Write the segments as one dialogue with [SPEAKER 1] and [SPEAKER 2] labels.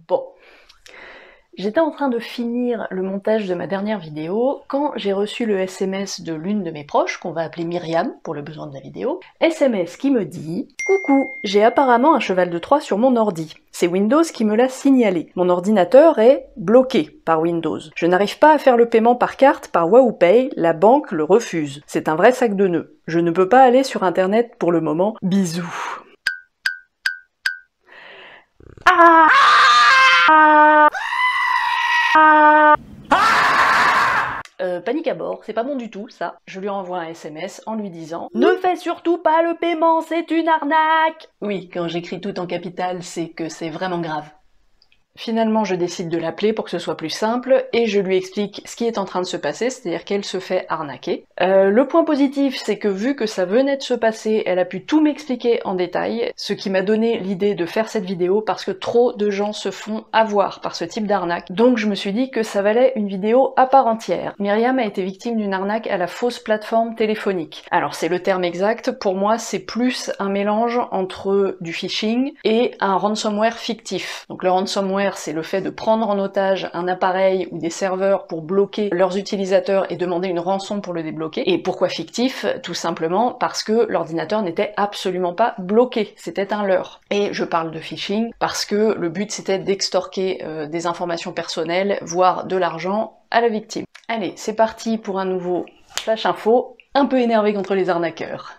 [SPEAKER 1] Bon. J'étais en train de finir le montage de ma dernière vidéo quand j'ai reçu le SMS de l'une de mes proches, qu'on va appeler Myriam pour le besoin de la vidéo. SMS qui me dit « Coucou, j'ai apparemment un cheval de Troie sur mon ordi. C'est Windows qui me l'a signalé. Mon ordinateur est bloqué par Windows. Je n'arrive pas à faire le paiement par carte par WahooPay, la banque le refuse. C'est un vrai sac de nœuds. Je ne peux pas aller sur internet pour le moment. Bisous. » Panique à bord, c'est pas bon du tout, ça. Je lui envoie un SMS en lui disant « Ne fais surtout pas le paiement, c'est une arnaque !» Oui, quand j'écris tout en capital, c'est que c'est vraiment grave. Finalement, je décide de l'appeler pour que ce soit plus simple, et je lui explique ce qui est en train de se passer, c'est-à-dire qu'elle se fait arnaquer. Le point positif, c'est que vu que ça venait de se passer, elle a pu tout m'expliquer en détail, ce qui m'a donné l'idée de faire cette vidéo, parce que trop de gens se font avoir par ce type d'arnaque. Donc je me suis dit que ça valait une vidéo à part entière. Myriam a été victime d'une arnaque à la fausse plateforme téléphonique. Alors c'est le terme exact, pour moi c'est plus un mélange entre du phishing et un ransomware fictif. Donc le ransomware, c'est le fait de prendre en otage un appareil ou des serveurs pour bloquer leurs utilisateurs et demander une rançon pour le débloquer. Et pourquoi fictif? Tout simplement parce que l'ordinateur n'était absolument pas bloqué, c'était un leurre. Et je parle de phishing parce que le but c'était d'extorquer des informations personnelles, voire de l'argent à la victime. Allez, c'est parti pour un nouveau Flash Info, un peu énervé contre les arnaqueurs.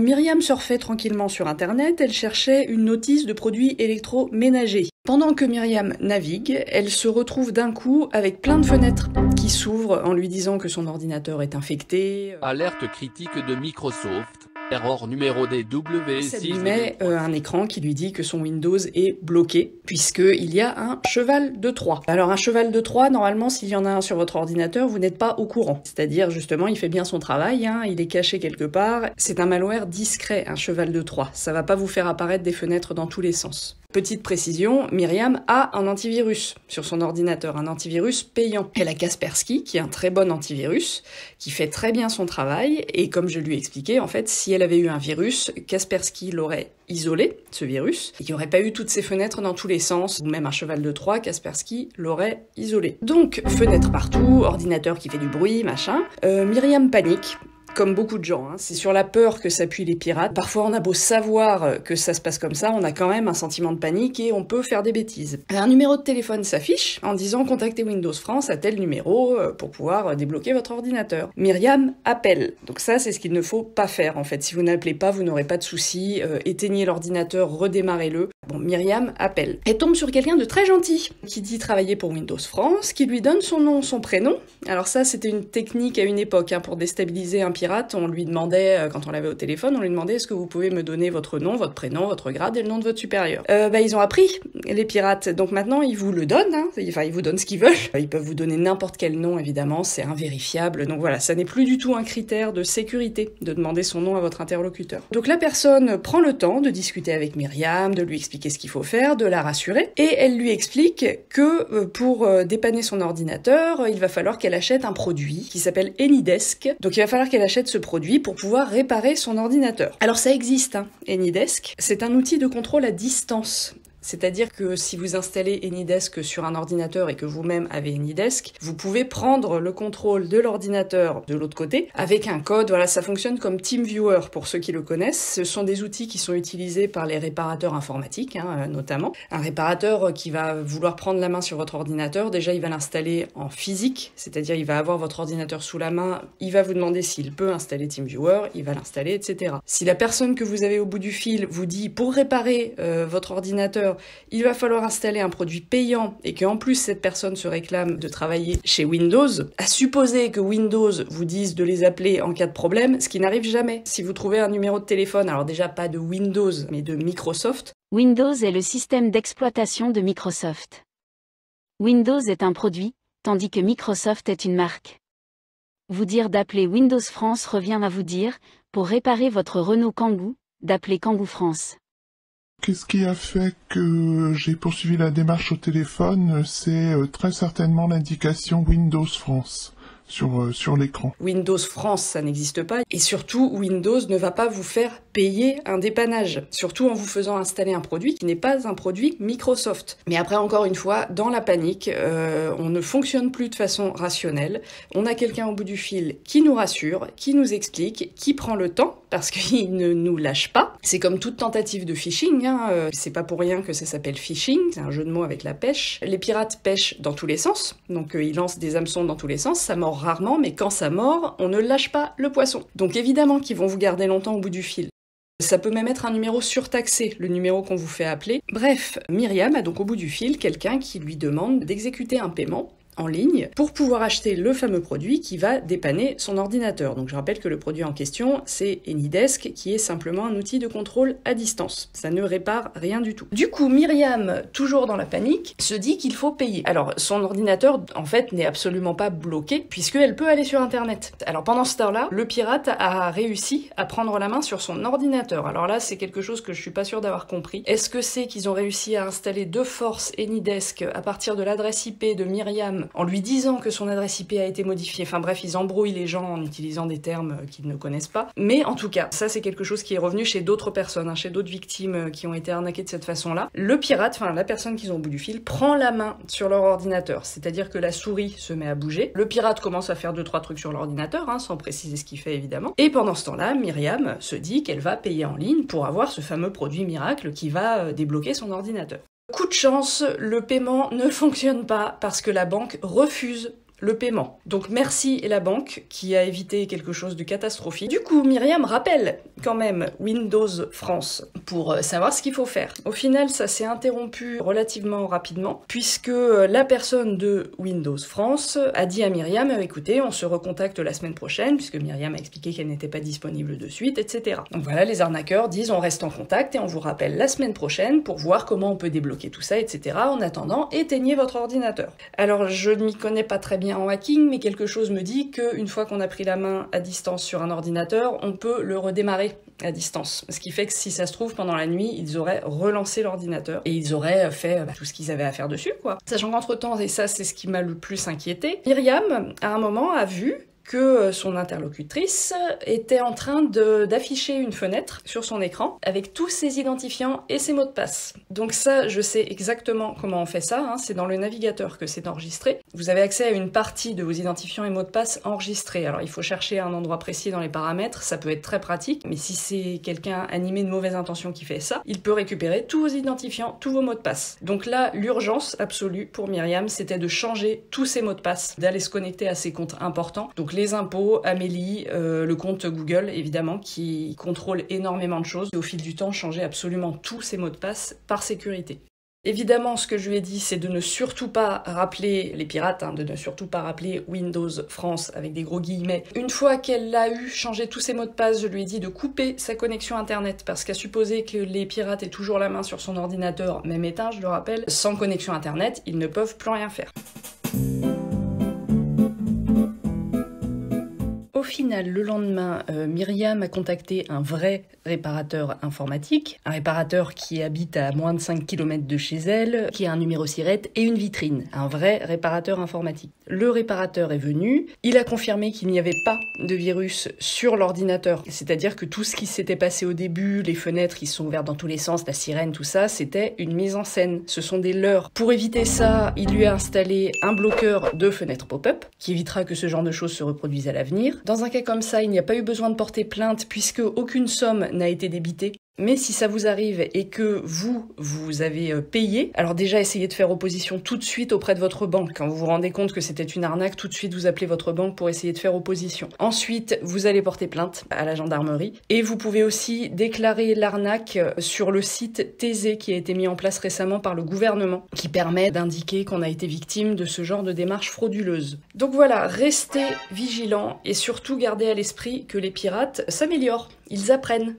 [SPEAKER 1] Myriam surfait tranquillement sur internet, elle cherchait une notice de produits électroménagers. Pendant que Myriam navigue, elle se retrouve d'un coup avec plein de fenêtres qui s'ouvrent en lui disant que son ordinateur est infecté.
[SPEAKER 2] Alerte critique de Microsoft. Erreur numéro DW6.
[SPEAKER 1] Ça lui met un écran qui lui dit que son Windows est bloqué, puisqu'il y a un cheval de Troie. Alors un cheval de Troie, normalement, s'il y en a un sur votre ordinateur, vous n'êtes pas au courant. C'est-à-dire, justement, il fait bien son travail, hein, il est caché quelque part. C'est un malware discret, un cheval de Troie. Ça va pas vous faire apparaître des fenêtres dans tous les sens. Petite précision, Myriam a un antivirus sur son ordinateur, un antivirus payant. Elle a Kaspersky, qui est un très bon antivirus, qui fait très bien son travail, et comme je lui ai expliqué, en fait, si elle avait eu un virus, Kaspersky l'aurait isolé, ce virus, et il n'y aurait pas eu toutes ces fenêtres dans tous les sens, ou même un cheval de Troie, Kaspersky l'aurait isolé. Donc, fenêtres partout, ordinateur qui fait du bruit, machin. Myriam panique. Comme beaucoup de gens, hein. C'est sur la peur que s'appuient les pirates. Parfois, on a beau savoir que ça se passe comme ça, on a quand même un sentiment de panique et on peut faire des bêtises. Un numéro de téléphone s'affiche en disant « Contactez Windows France à tel numéro pour pouvoir débloquer votre ordinateur ». Myriam appelle. Donc ça, c'est ce qu'il ne faut pas faire, en fait. Si vous n'appelez pas, vous n'aurez pas de soucis. Éteignez l'ordinateur, redémarrez-le. Bon, Myriam appelle. Elle tombe sur quelqu'un de très gentil, qui dit travailler pour Windows France, qui lui donne son nom, son prénom. Alors ça, c'était une technique à une époque, hein, pour déstabiliser un pirate. On lui demandait, quand on l'avait au téléphone, on lui demandait « Est-ce que vous pouvez me donner votre nom, votre prénom, votre grade et le nom de votre supérieur ?» Ils ont appris, les pirates. Donc maintenant, ils vous le donnent, hein. Enfin, ils vous donnent ce qu'ils veulent. Ils peuvent vous donner n'importe quel nom, évidemment, c'est invérifiable. Donc voilà, ça n'est plus du tout un critère de sécurité de demander son nom à votre interlocuteur. Donc la personne prend le temps de discuter avec Myriam, de lui expliquer ce qu'il faut faire, de la rassurer, et elle lui explique que pour dépanner son ordinateur, il va falloir qu'elle achète un produit qui s'appelle AnyDesk. Donc il va falloir qu'elle achète ce produit pour pouvoir réparer son ordinateur. Alors ça existe, hein, AnyDesk. C'est un outil de contrôle à distance. C'est-à-dire que si vous installez AnyDesk sur un ordinateur et que vous-même avez AnyDesk, vous pouvez prendre le contrôle de l'ordinateur de l'autre côté avec un code. Voilà, ça fonctionne comme TeamViewer pour ceux qui le connaissent. Ce sont des outils qui sont utilisés par les réparateurs informatiques, hein, notamment. Un réparateur qui va vouloir prendre la main sur votre ordinateur, déjà il va l'installer en physique, c'est-à-dire il va avoir votre ordinateur sous la main, il va vous demander s'il peut installer TeamViewer, il va l'installer, etc. Si la personne que vous avez au bout du fil vous dit pour réparer votre ordinateur, il va falloir installer un produit payant et qu'en plus cette personne se réclame de travailler chez Windows, à supposer que Windows vous dise de les appeler en cas de problème, ce qui n'arrive jamais. Si vous trouvez un numéro de téléphone, alors déjà pas de Windows, mais de Microsoft.
[SPEAKER 3] Windows est le système d'exploitation de Microsoft. Windows est un produit, tandis que Microsoft est une marque. Vous dire d'appeler Windows France revient à vous dire, pour réparer votre Renault Kangoo, d'appeler Kangoo France.
[SPEAKER 4] Qu'est-ce qui a fait que j'ai poursuivi la démarche au téléphone? C'est très certainement l'indication Windows France. sur l'écran.
[SPEAKER 1] Windows France, ça n'existe pas. Et surtout, Windows ne va pas vous faire payer un dépannage. Surtout en vous faisant installer un produit qui n'est pas un produit Microsoft. Mais après, encore une fois, dans la panique, on ne fonctionne plus de façon rationnelle. On a quelqu'un au bout du fil qui nous rassure, qui nous explique, qui prend le temps, parce qu'il ne nous lâche pas. C'est comme toute tentative de phishing, hein. C'est pas pour rien que ça s'appelle phishing, c'est un jeu de mots avec la pêche. Les pirates pêchent dans tous les sens, donc ils lancent des hameçons dans tous les sens, ça mord rarement, mais quand ça mord, on ne lâche pas le poisson. Donc évidemment qu'ils vont vous garder longtemps au bout du fil. Ça peut même être un numéro surtaxé, le numéro qu'on vous fait appeler. Bref, Myriam a donc au bout du fil quelqu'un qui lui demande d'exécuter un paiement en ligne pour pouvoir acheter le fameux produit qui va dépanner son ordinateur. Donc je rappelle que le produit en question, c'est AnyDesk, qui est simplement un outil de contrôle à distance. Ça ne répare rien du tout. Du coup, Myriam, toujours dans la panique, se dit qu'il faut payer. Alors, son ordinateur, en fait, n'est absolument pas bloqué, puisqu'elle peut aller sur Internet. Alors pendant ce temps-là, le pirate a réussi à prendre la main sur son ordinateur. Alors là, c'est quelque chose que je suis pas sûre d'avoir compris. Est-ce que c'est qu'ils ont réussi à installer de force AnyDesk à partir de l'adresse IP de Myriam en lui disant que son adresse IP a été modifiée. Enfin bref, ils embrouillent les gens en utilisant des termes qu'ils ne connaissent pas. Mais en tout cas, ça c'est quelque chose qui est revenu chez d'autres personnes, hein, chez d'autres victimes qui ont été arnaquées de cette façon-là. Le pirate, enfin la personne qu'ils ont au bout du fil, prend la main sur leur ordinateur. C'est-à-dire que la souris se met à bouger. Le pirate commence à faire 2-3 trucs sur l'ordinateur, hein, sans préciser ce qu'il fait évidemment. Et pendant ce temps-là, Myriam se dit qu'elle va payer en ligne pour avoir ce fameux produit miracle qui va débloquer son ordinateur. Coup de chance, le paiement ne fonctionne pas parce que la banque refuse le paiement. Donc merci la banque qui a évité quelque chose de catastrophique. Du coup, Myriam rappelle quand même Windows France pour savoir ce qu'il faut faire. Au final, ça s'est interrompu relativement rapidement puisque la personne de Windows France a dit à Myriam écoutez, on se recontacte la semaine prochaine puisque Myriam a expliqué qu'elle n'était pas disponible de suite, etc. Donc voilà, les arnaqueurs disent on reste en contact et on vous rappelle la semaine prochaine pour voir comment on peut débloquer tout ça, etc. En attendant, éteignez votre ordinateur. Alors je ne m'y connais pas très bien en hacking, mais quelque chose me dit qu'une fois qu'on a pris la main à distance sur un ordinateur, on peut le redémarrer à distance. Ce qui fait que si ça se trouve, pendant la nuit, ils auraient relancé l'ordinateur et ils auraient fait tout ce qu'ils avaient à faire dessus, quoi. Sachant qu'entre-temps, et ça c'est ce qui m'a le plus inquiété, Myriam, à un moment, a vu que son interlocutrice était en train d'afficher une fenêtre sur son écran avec tous ses identifiants et ses mots de passe. Donc ça, je sais exactement comment on fait ça, hein, c'est dans le navigateur que c'est enregistré. Vous avez accès à une partie de vos identifiants et mots de passe enregistrés. Alors il faut chercher un endroit précis dans les paramètres, ça peut être très pratique, mais si c'est quelqu'un animé de mauvaises intentions qui fait ça, il peut récupérer tous vos identifiants, tous vos mots de passe. Donc là, l'urgence absolue pour Myriam, c'était de changer tous ses mots de passe, d'aller se connecter à ses comptes importants. Donc les impôts, Amélie, le compte Google évidemment qui contrôle énormément de choses et au fil du temps changer absolument tous ses mots de passe par sécurité. Évidemment, ce que je lui ai dit, c'est de ne surtout pas rappeler les pirates, hein, de ne surtout pas rappeler Windows France avec des gros guillemets. Une fois qu'elle a eu changé tous ses mots de passe, je lui ai dit de couper sa connexion internet parce qu'à supposer que les pirates aient toujours la main sur son ordinateur, même éteint, je le rappelle, sans connexion internet, ils ne peuvent plus rien faire. Au final, le lendemain, Myriam a contacté un vrai réparateur informatique, un réparateur qui habite à moins de 5 km de chez elle, qui a un numéro SIRET et une vitrine, un vrai réparateur informatique. Le réparateur est venu, il a confirmé qu'il n'y avait pas de virus sur l'ordinateur, c'est-à-dire que tout ce qui s'était passé au début, les fenêtres qui sont ouvertes dans tous les sens, la sirène, tout ça, c'était une mise en scène, ce sont des leurres. Pour éviter ça, il lui a installé un bloqueur de fenêtres pop-up, qui évitera que ce genre de choses se reproduisent à l'avenir. Dans un cas comme ça, il n'y a pas eu besoin de porter plainte puisque aucune somme n'a été débitée. Mais si ça vous arrive et que vous avez payé, alors déjà essayez de faire opposition tout de suite auprès de votre banque. Quand vous vous rendez compte que c'était une arnaque, tout de suite vous appelez votre banque pour essayer de faire opposition. Ensuite, vous allez porter plainte à la gendarmerie et vous pouvez aussi déclarer l'arnaque sur le site Thésée qui a été mis en place récemment par le gouvernement qui permet d'indiquer qu'on a été victime de ce genre de démarche frauduleuse. Donc voilà, restez vigilants et surtout gardez à l'esprit que les pirates s'améliorent, ils apprennent.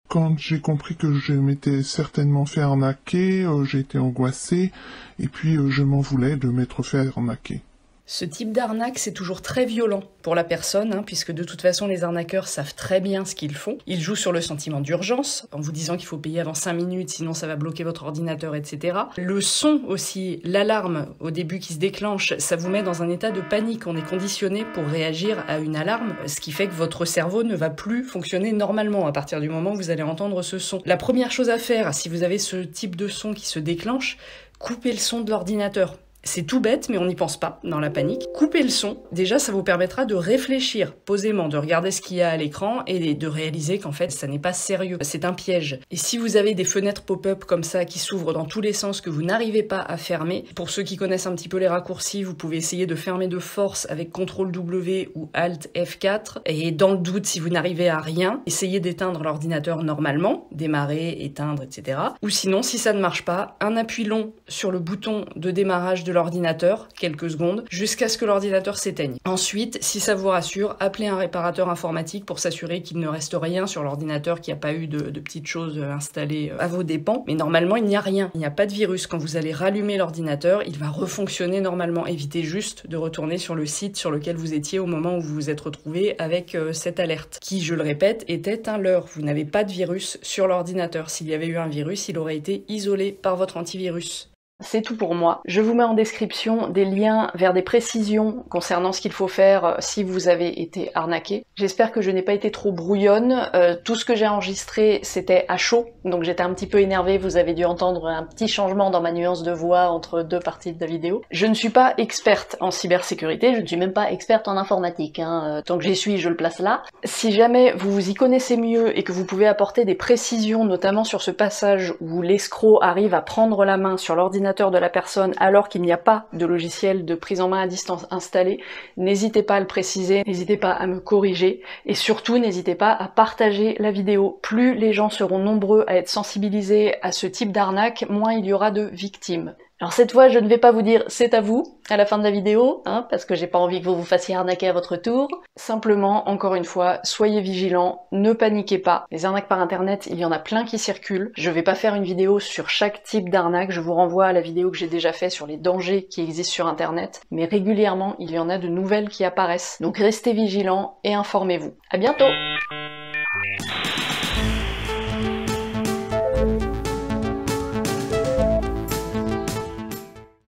[SPEAKER 4] Quand j'ai compris que je m'étais certainement fait arnaquer, j'ai été angoissé, et puis je m'en voulais de m'être fait arnaquer.
[SPEAKER 1] Ce type d'arnaque, c'est toujours très violent pour la personne, puisque de toute façon, les arnaqueurs savent très bien ce qu'ils font. Ils jouent sur le sentiment d'urgence, en vous disant qu'il faut payer avant 5 minutes, sinon ça va bloquer votre ordinateur, etc. Le son aussi, l'alarme au début qui se déclenche, ça vous met dans un état de panique. On est conditionné pour réagir à une alarme, ce qui fait que votre cerveau ne va plus fonctionner normalement à partir du moment où vous allez entendre ce son. La première chose à faire, si vous avez ce type de son qui se déclenche, coupez le son de l'ordinateur. C'est tout bête, mais on n'y pense pas dans la panique. Coupez le son. Déjà, ça vous permettra de réfléchir posément, de regarder ce qu'il y a à l'écran et de réaliser qu'en fait, ça n'est pas sérieux. C'est un piège. Et si vous avez des fenêtres pop-up comme ça qui s'ouvrent dans tous les sens que vous n'arrivez pas à fermer, pour ceux qui connaissent un petit peu les raccourcis, vous pouvez essayer de fermer de force avec CTRL-W ou Alt-F4. Et dans le doute, si vous n'arrivez à rien, essayez d'éteindre l'ordinateur normalement, démarrer, éteindre, etc. Ou sinon, si ça ne marche pas, un appui long sur le bouton de démarrage de l'ordinateur, quelques secondes, jusqu'à ce que l'ordinateur s'éteigne. Ensuite, si ça vous rassure, appelez un réparateur informatique pour s'assurer qu'il ne reste rien sur l'ordinateur, qu'il n'y a pas eu de petites choses installées à vos dépens. Mais normalement, il n'y a rien. Il n'y a pas de virus. Quand vous allez rallumer l'ordinateur, il va refonctionner normalement. Évitez juste de retourner sur le site sur lequel vous étiez au moment où vous vous êtes retrouvé avec cette alerte, qui, je le répète, était un leurre. Vous n'avez pas de virus sur l'ordinateur. S'il y avait eu un virus, il aurait été isolé par votre antivirus. C'est tout pour moi. Je vous mets en description des liens vers des précisions concernant ce qu'il faut faire si vous avez été arnaqué. J'espère que je n'ai pas été trop brouillonne. Tout ce que j'ai enregistré, c'était à chaud, donc j'étais un petit peu énervée. Vous avez dû entendre un petit changement dans ma nuance de voix entre deux parties de la vidéo. Je ne suis pas experte en cybersécurité, je ne suis même pas experte en informatique. Tant que j'y suis, je le place là. Si jamais vous vous y connaissez mieux et que vous pouvez apporter des précisions, notamment sur ce passage où l'escroc arrive à prendre la main sur l'ordinateur de la personne alors qu'il n'y a pas de logiciel de prise en main à distance installé, n'hésitez pas à le préciser, n'hésitez pas à me corriger et surtout n'hésitez pas à partager la vidéo. Plus les gens seront nombreux à être sensibilisés à ce type d'arnaque, moins il y aura de victimes. Alors cette fois, je ne vais pas vous dire c'est à vous à la fin de la vidéo, parce que j'ai pas envie que vous vous fassiez arnaquer à votre tour. Simplement, encore une fois, soyez vigilants, ne paniquez pas. Les arnaques par internet, il y en a plein qui circulent. Je vais pas faire une vidéo sur chaque type d'arnaque, je vous renvoie à la vidéo que j'ai déjà faite sur les dangers qui existent sur internet. Mais régulièrement, il y en a de nouvelles qui apparaissent. Donc restez vigilants et informez-vous. À bientôt!